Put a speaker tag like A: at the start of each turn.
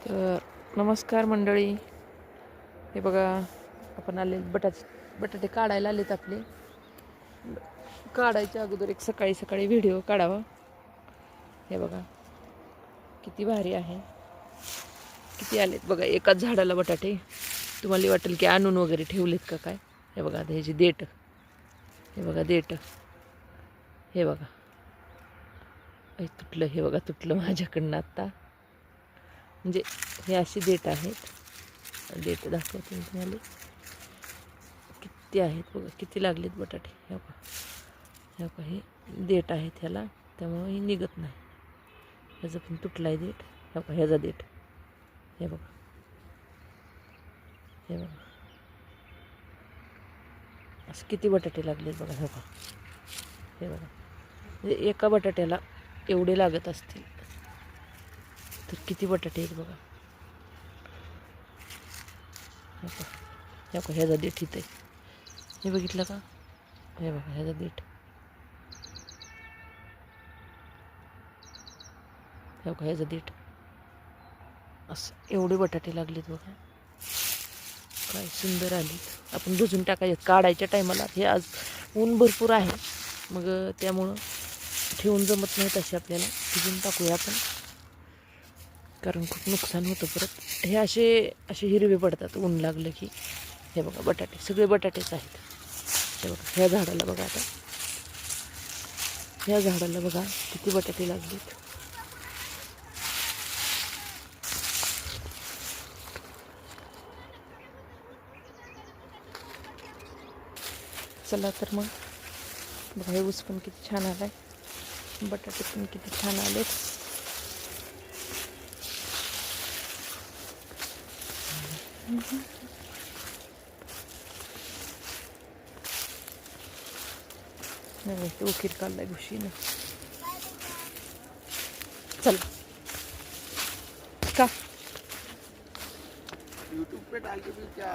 A: तर नमस्कार मंडळी. हे बघा, आपण आले बटाटे काढायला आलेत आपले. काढायच्या अगोदर एक सकाळी सकाळी व्हिडिओ काढावा. हे बघा किती भारी आहे, किती आलेत बघा एकाच झाडाला बटाटे. तुम्हाला वाटेल की आणून वगैरे ठेवलेत का काय. हे बघा आता ह्याची देठ, हे बघा देठ, हे बघा तुटलं, हे बघा तुटलं माझ्याकडनं आत्ता. म्हणजे हे अशी देठ आहेत. देठ दाखवते मी तुम्हाला किती आहेत बघा, किती लागलेत बटाटे. हे बघा, हे बघा हे देठ आहेत ह्याला, त्यामुळं हे निघत नाही. ह्याचं पण तुटला आहे देठ. हे बघा ह्याचा देठ, हे बघा, हे बघा असं किती बटाटे लागलेत बघा. हे बघा, हे बघा म्हणजे एका बटाट्याला एवढे लागत असतील तर किती बटाटे आहेत बघा. हे बघा, हे बघा ह्याचा देठ इथं आहे. हे बघितलं का? हे बघा ह्याचा देठ, हे बघा ह्याचा देठ. असं एवढे बटाटे लागलेत बघा, काय सुंदर आलीत. आपण बुजून टाकायचे काढायच्या टायमाला. हे आज ऊन भरपूर आहे, मग त्यामुळं ठेवून जमत नाही तसे. आपल्याला भिजून टाकूया आपण, कारण खूप नुकसान होतं परत. हे असे असे हिरवे पडतात ऊन लागलं की. हे बघा बटाटे, सगळे बटाटेच आहेत. हे बघा ह्या झाडाला बघा, आता ह्या झाडाला बघा किती बटाटे लागलेत. चला तर मग बघा, हे ऊस पण किती छान आलाय, बटाटे पण किती छान आलेत. नाही ते उकीर काढलाय घुशीनं. चला का
B: यूट्यूब पे डाल के भी क्या